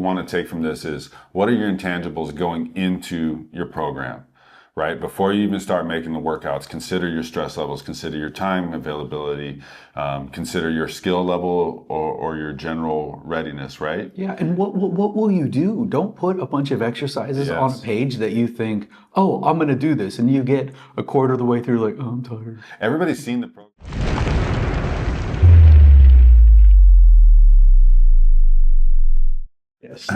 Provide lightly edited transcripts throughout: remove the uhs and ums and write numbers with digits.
want to take from this is, what are your intangibles going into your program, right? Before you even start making the workouts, consider your stress levels, consider your time availability, consider your skill level or your general readiness, right? Yeah, and what will you do? Don't put a bunch of exercises on a page that you think, oh, I'm going to do this, and you get a quarter of the way through like, oh, I'm tired. Everybody's seen the program. Yes.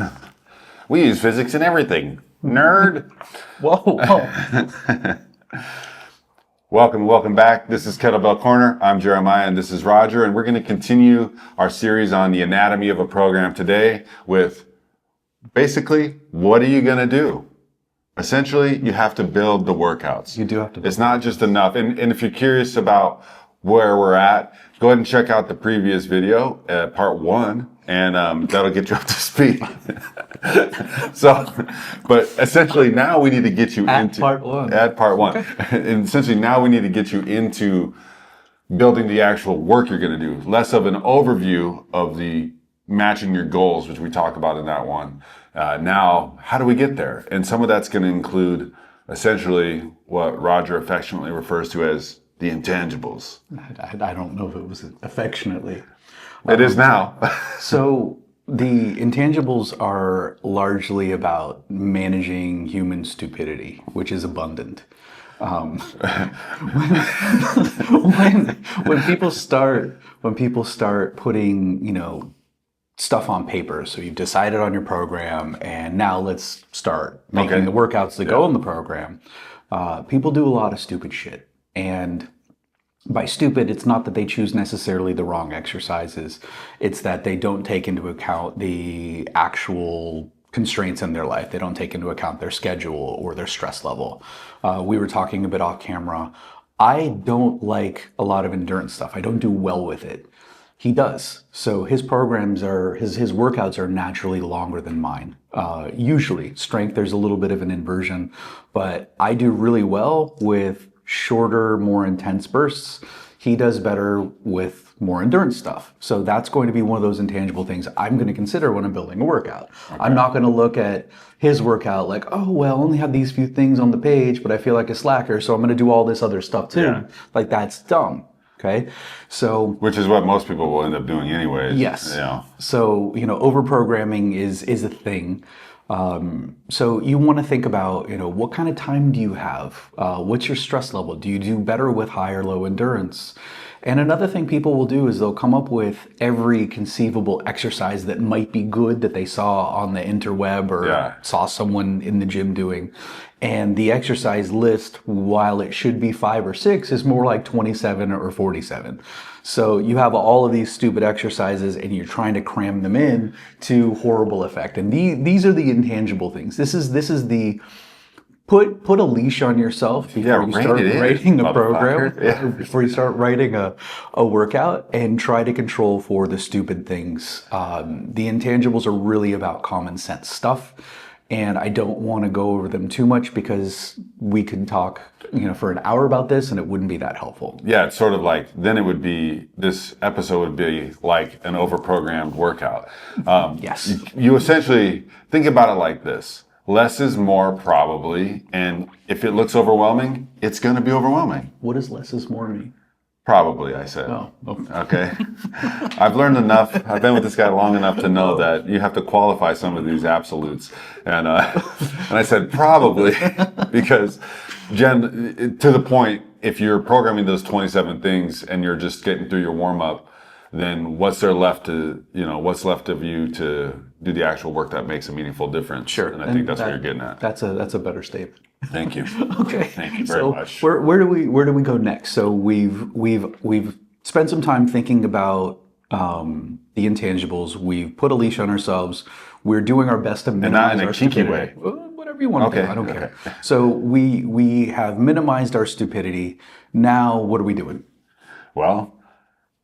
We use physics in everything. Nerd. Whoa. Welcome back. This is Kettlebell Corner. I'm Jeremiah and this is Roger, and we're going to continue our series on the anatomy of a program today with basically, what are you going to do? Essentially, you have to build the workouts. You do have to. It's not just enough. And if you're curious about where we're at, go ahead and check out the previous video, part 1. And that'll get you up to speed. But essentially now we need to get you into part 1. Add part 1. Okay. And essentially now we need to get you into building the actual work you're going to do. Less of an overview of the matching your goals, which we talk about in that one. Now, how do we get there? And some of that's going to include essentially what Roger affectionately refers to as the intangibles. I don't know if it was affectionately. It is now. So the intangibles are largely about managing human stupidity, which is abundant. When people start putting, stuff on paper, so you've decided on your program, and now let's start making the workouts that go in the program. People do a lot of stupid shit, and by stupid, it's not that they choose necessarily the wrong exercises. It's that they don't take into account the actual constraints in their life. They don't take into account their schedule or their stress level. We were talking a bit off camera. I don't like a lot of endurance stuff. I don't do well with it. He does. So his programs his workouts are naturally longer than mine. Usually, strength, there's a little bit of an inversion, but I do really well with shorter, more intense bursts. He does better with more endurance stuff. So that's going to be one of those intangible things I'm going to consider when I'm building a workout. Okay. I'm not going to look at his workout like, oh, well, I only have these few things on the page, but I feel like a slacker, so I'm going to do all this other stuff too. Yeah. Like, that's dumb. Okay. So, which is what most people will end up doing anyways. Yes. So, overprogramming is a thing. So you want to think about, what kind of time do you have? What's your stress level? Do you do better with high or low endurance? And another thing people will do is they'll come up with every conceivable exercise that might be good that they saw on the interweb or saw someone in the gym doing. And the exercise list, while it should be 5 or 6, is more like 27 or 47. So you have all of these stupid exercises and you're trying to cram them in to horrible effect. And these are the intangible things. This is the put a leash on yourself before you start writing a program, before you start writing a workout, and try to control for the stupid things. The intangibles are really about common sense stuff. And I don't want to go over them too much because we could talk, for an hour about this and it wouldn't be that helpful. Yeah, it's sort of like, then this episode would be like an overprogrammed workout. Yes. You essentially think about it like this. Less is more, probably. And if it looks overwhelming, it's going to be overwhelming. What does less is more mean? Probably, I said. Oh. Okay. I've learned enough. I've been with this guy long enough to know that you have to qualify some of these absolutes. And I said probably because, Jen, to the point, if you're programming those 27 things and you're just getting through your warm-up, then what's left of you to do the actual work that makes a meaningful difference? Sure. And I think that's what you're getting at. That's a better statement. Thank you. Okay. Thank you very much. Where do we go next? So we've spent some time thinking about the intangibles. We've put a leash on ourselves. We're doing our best to minimize our stupidity. Way. Whatever you want to do. I don't care. So we have minimized our stupidity. Now what are we doing? Well,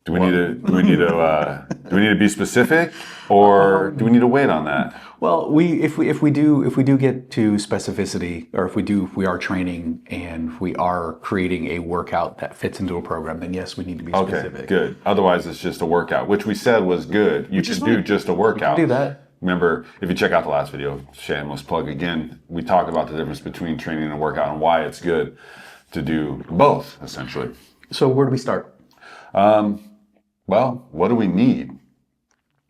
do we need to be specific, or do we need to wait on that? Well, if we do get to specificity, or if we are training and we are creating a workout that fits into a program, then yes, we need to be specific. Okay, good. Otherwise, it's just a workout, which we said was good. You can do just a workout. We can do that. remember, if you check out the last video, shameless plug again, we talk about the difference between training and workout and why it's good to do both, essentially. So where do we start? Well, what do we need?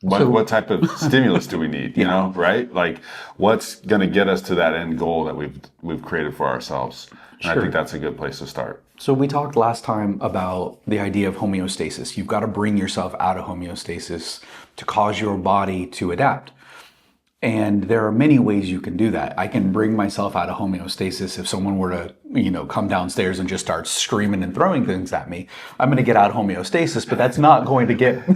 What type of stimulus do we need? You know, right? Like, what's going to get us to that end goal that we've created for ourselves? And I think that's a good place to start. So we talked last time about the idea of homeostasis. You've got to bring yourself out of homeostasis to cause your body to adapt. And there are many ways you can do that. I can bring myself out of homeostasis if someone were to, come downstairs and just start screaming and throwing things at me. I'm going to get out of homeostasis, but that's not going to get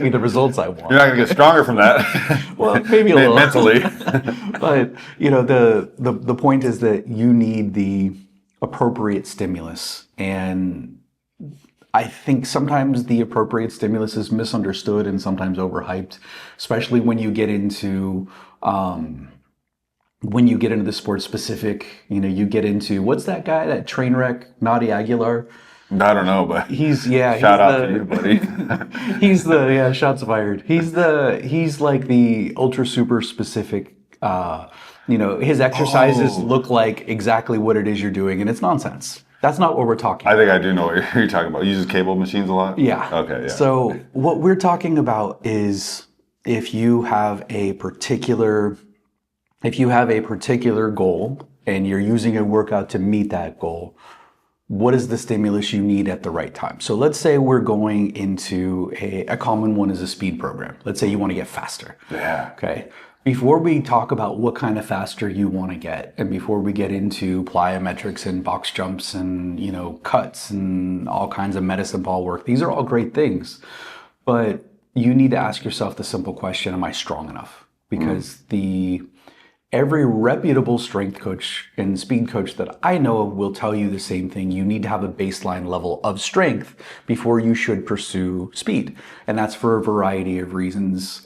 me the results I want. You're not going to get stronger from that. Well, maybe a little mentally. But the point is that you need the appropriate stimulus, and I think sometimes the appropriate stimulus is misunderstood and sometimes overhyped, especially when you get into the sport specific. You get into, what's that guy, that train wreck, Naughty Aguilar? I don't know, but shout out to you, buddy. Shots fired. He's like the ultra super specific. His exercises look like exactly what it is you're doing, and it's nonsense. That's not what we're talking about. I think I do know what you're talking about. He uses cable machines a lot? Yeah. Okay, yeah. So what we're talking about is if you have a particular goal and you're using a workout to meet that goal, what is the stimulus you need at the right time? So let's say we're going into a common one is a speed program. Let's say you want to get faster. Yeah. Okay. Before we talk about what kind of faster you want to get, and before we get into plyometrics and box jumps and, cuts and all kinds of medicine ball work, these are all great things. But you need to ask yourself the simple question, am I strong enough? Because every reputable strength coach and speed coach that I know of will tell you the same thing. You need to have a baseline level of strength before you should pursue speed. And that's for a variety of reasons.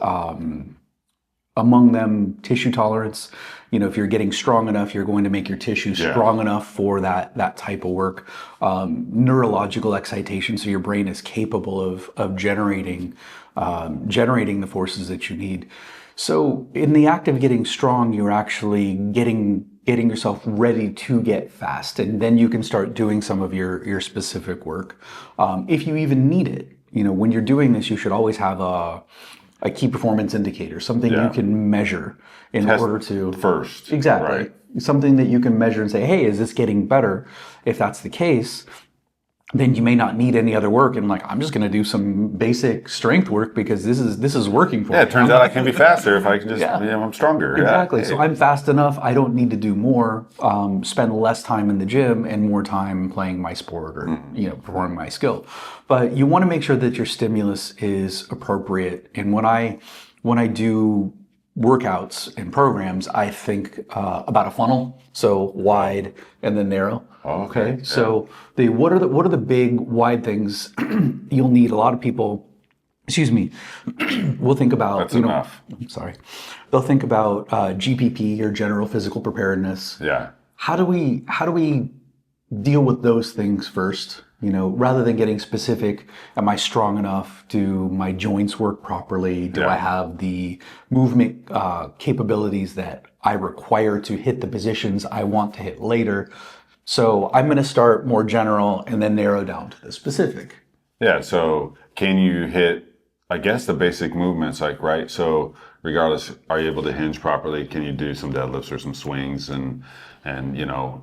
Among them, tissue tolerance. If you're getting strong enough, you're going to make your tissue strong enough for that type of work. Neurological excitation, so your brain is capable of generating the forces that you need. So in the act of getting strong, you're actually getting yourself ready to get fast, and then you can start doing some of your specific work. If you even need it, when you're doing this, you should always have a key performance indicator, something you can measure in order to first. Exactly. Right. Something that you can measure and say, hey, is this getting better? If that's the case, then you may not need any other work. And I'm just going to do some basic strength work because this is working for me. Yeah, it turns out I can be faster if I can just, I'm stronger. Exactly. Yeah. So I'm fast enough. I don't need to do more, spend less time in the gym and more time playing my sport or, performing my skill. But you want to make sure that your stimulus is appropriate. And when I do workouts and programs, I think about a funnel, so wide and then narrow. Okay. So what are the big wide things you'll need? A lot of people, will think about. That's enough. I'm sorry. They'll think about GPP or general physical preparedness. Yeah. How do we deal with those things first? Rather than getting specific, am I strong enough? Do my joints work properly? Do I have the movement capabilities that I require to hit the positions I want to hit later? So I'm going to start more general and then narrow down to the specific. Yeah. So can you hit, I guess, the basic movements, right? So regardless, are you able to hinge properly? Can you do some deadlifts or some swings? And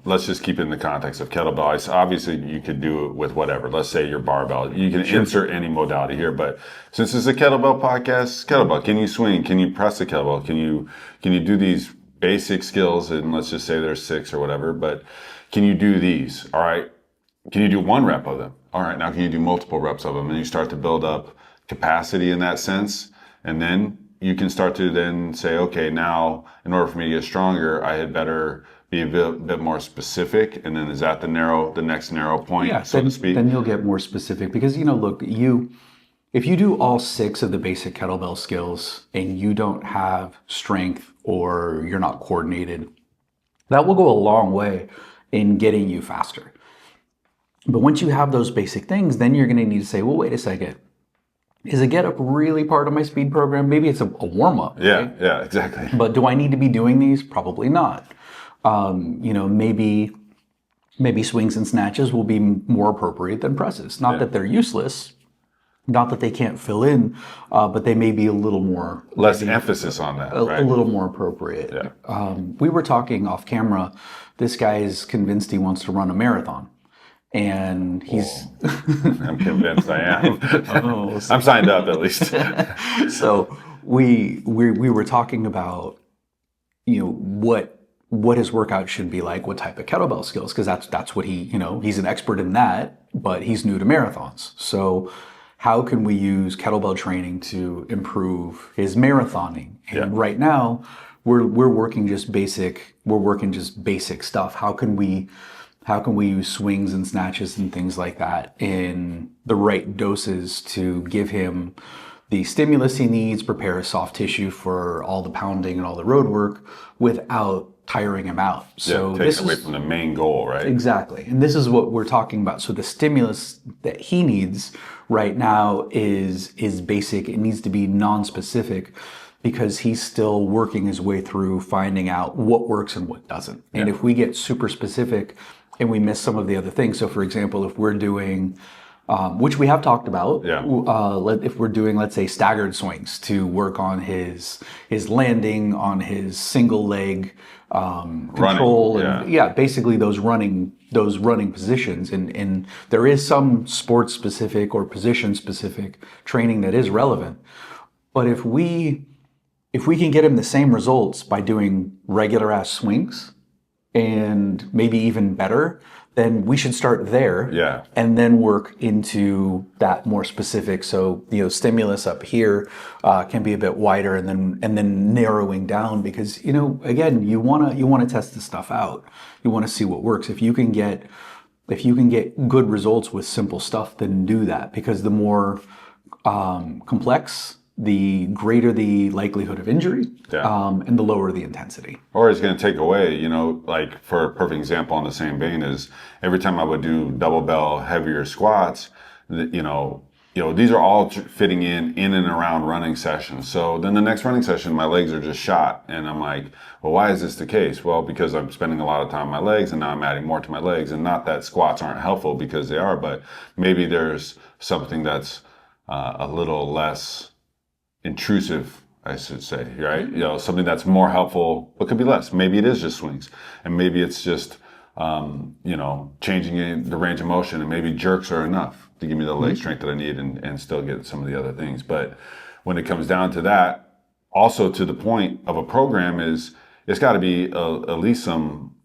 let's just keep it in the context of kettlebell. Obviously, you could do it with whatever. Let's say your barbell. You can insert any modality here, but since it's a kettlebell podcast, kettlebell. Can you swing? Can you press a kettlebell? Can you do these basic skills? And let's just say there's 6 or whatever, but can you do these? All right. Can you do 1 rep of them? All right. Now can you do multiple reps of them? And you start to build up capacity in that sense. And then you can start to then say, okay, now in order for me to get stronger, I had better be a bit more specific. And then is that the next narrow point, so to speak? Then you'll get more specific because, look, if you do all 6 of the basic kettlebell skills and you don't have strength or you're not coordinated, that will go a long way in getting you faster. But once you have those basic things, then you're going to need to say, well, wait a second. Is a get up really part of my speed program? Maybe it's a warm up. Yeah, right? yeah, exactly. But do I need to be doing these? Probably not. Maybe swings and snatches will be more appropriate than presses. Not that they're useless, not that they can't fill in, but they may be a little more Less emphasis on that, right? a little more appropriate. Yeah. We were talking off camera. This guy is convinced he wants to run a marathon. And he's I'm convinced I am. Oh, I'm signed up at least. So we were talking about what his workout should be like, what type of kettlebell skills, because that's what he's an expert in that, but he's new to marathons. So how can we use kettlebell training to improve his marathoning? And right now we're working just basic stuff. How can we use swings and snatches and things like that in the right doses to give him the stimulus he needs, prepare his soft tissue for all the pounding and all the road work without tiring him out. So take away from the main goal, right? Exactly. And this is what we're talking about. So the stimulus that he needs right now is basic. It needs to be non-specific because he's still working his way through finding out what works and what doesn't. And if we get super specific and we miss some of the other things. So for example, if we're doing, which we have talked about, if we're doing, let's say, staggered swings to work on his landing, on his single leg control, and basically those running positions. And there is some sports specific or position specific training that is relevant. But if we can get him the same results by doing regular ass swings, and maybe even better, then we should start there and then work into that more specific. So, stimulus up here can be a bit wider and then narrowing down because, again, you want to test this stuff out. You want to see what works. If you can get good results with simple stuff, then do that because the more complex, the greater the likelihood of injury, and the lower the intensity. Or it's going to take away, like for a perfect example on the same vein is every time I would do double bell heavier squats, these are all fitting in and around running sessions. So then the next running session, my legs are just shot. And I'm like, well, why is this the case? Well, because I'm spending a lot of time on my legs and now I'm adding more to my legs. And not that squats aren't helpful because they are, but maybe there's something that's a little less intrusive, I should say, right? Something that's more helpful, but could be less. Maybe it is just swings, and maybe it's just, changing the range of motion, and maybe jerks are enough to give me the leg strength that I need and still get some of the other things. But when it comes down to that, also to the point of a program is it's got to be at least some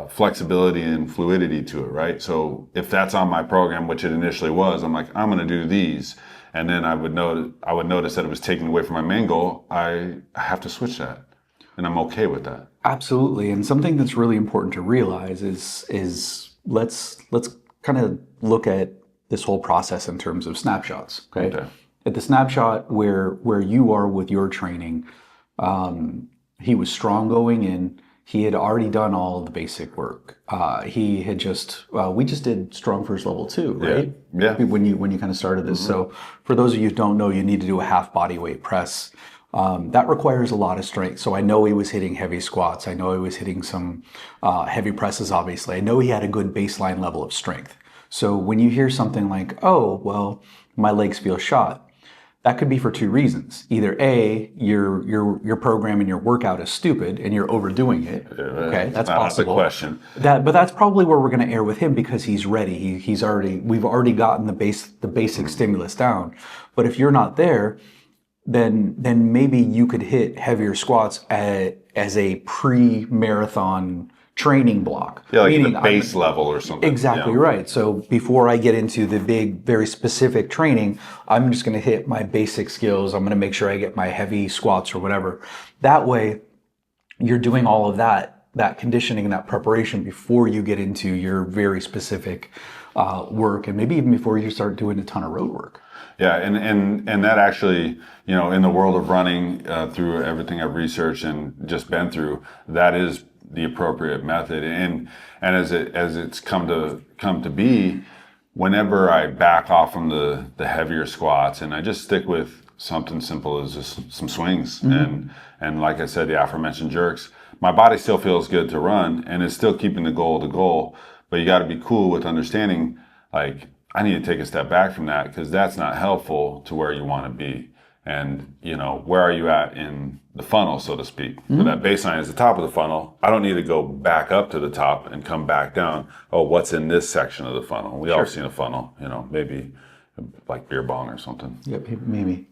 flexibility and fluidity to it, right? So if that's on my program, which it initially was, I'm like, I'm going to do these. And then I would notice that it was taken away from my main goal. I have to switch that, and I'm okay with that. Absolutely, and something that's really important to realize is let's kind of look at this whole process in terms of snapshots. Okay. At the snapshot where you are with your training, he was strong going in. He had already done all of the basic work. He had we just did strong first level 2, right? Yeah. When you kind of started this. So for those of you who don't know, you need to do a half body weight press. That requires a lot of strength. So I know he was hitting heavy squats. I know he was hitting some heavy presses, obviously. I know he had a good baseline level of strength. So when you hear something like, oh, well, my legs feel shot, that could be for two reasons. Either A, your program and your workout is stupid and you're overdoing it. Okay, that's possible. That's the question. But that's probably where we're going to err with him because he's ready. We've already gotten the basic stimulus down. But if you're not there, then maybe you could hit heavier squats as a pre-marathon training block. Yeah, like the base level or something. Exactly right. So before I get into the big, very specific training, I'm just going to hit my basic skills. I'm going to make sure I get my heavy squats or whatever. That way, you're doing all of that conditioning and that preparation before you get into your very specific work, and maybe even before you start doing a ton of road work. Yeah, and that actually, in the world of running, through everything I've researched and just been through, that is the appropriate method. And as it's come to be, whenever I back off from the heavier squats and I just stick with something simple as just some swings and like I said, the aforementioned jerks, my body still feels good to run and it's still keeping the goal. But you got to be cool with understanding, like, I need to take a step back from that because that's not helpful to where you want to be. And, where are you at in the funnel, so to speak? So that baseline is the top of the funnel. I don't need to go back up to the top and come back down. Oh, what's in this section of the funnel? We all seen a funnel, maybe like beer bong or something. Yep, maybe.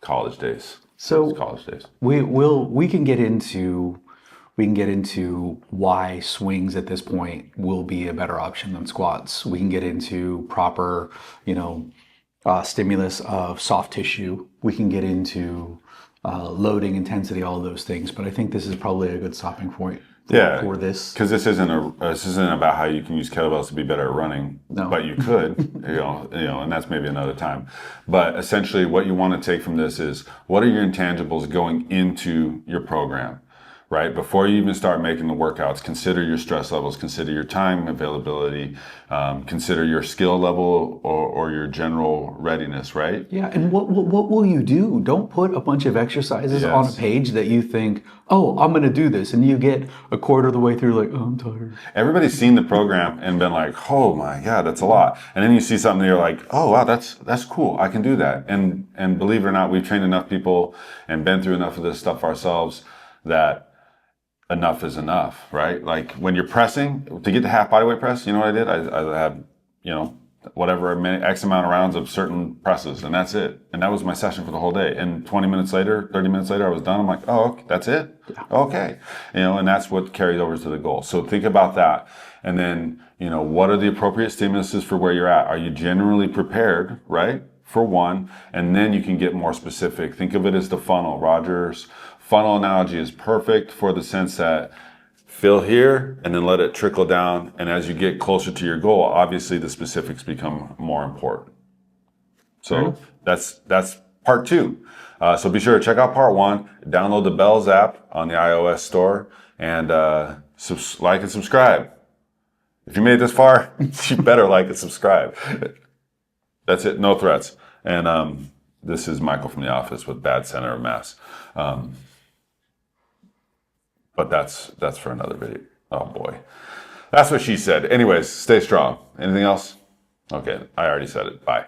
College days. So college days. We can get into why swings at this point will be a better option than squats. We can get into proper, stimulus of soft tissue. We can get into loading, intensity, all of those things. But I think this is probably a good stopping point for this. Because this isn't about how you can use kettlebells to be better at running. No. But you could, and that's maybe another time. But essentially, what you want to take from this is what are your intangibles going into your program? Right? Before you even start making the workouts, consider your stress levels, consider your time availability, consider your skill level or your general readiness, right? Yeah, and what will you do? Don't put a bunch of exercises on a page that you think, oh, I'm going to do this, and you get a quarter of the way through like, oh, I'm tired. Everybody's seen the program and been like, oh my God, that's a lot. And then you see something that you're like, oh wow, that's cool. I can do that. And believe it or not, we've trained enough people and been through enough of this stuff ourselves that enough is enough, right? Like when you're pressing, to get the half body weight press, you know what I did? I had, whatever X amount of rounds of certain presses, and that's it. And that was my session for the whole day. And 20 minutes later, 30 minutes later, I was done. I'm like, oh, okay, that's it? Yeah. Okay. And that's what carries over to the goal. So think about that. And then, what are the appropriate stimuluses for where you're at? Are you generally prepared, right? For one, and then you can get more specific. Think of it as the funnel. Roger's funnel analogy is perfect for the sense that fill here and then let it trickle down. And as you get closer to your goal, obviously the specifics become more important. So that's part 2. So be sure to check out part 1. Download the Bells app on the iOS store and like and subscribe. If you made it this far, you better like and subscribe. That's it. No threats. And this is Michael from the office with bad center of mass. But that's for another video. Oh boy. That's what she said. Anyways, stay strong. Anything else? Okay, I already said it. Bye.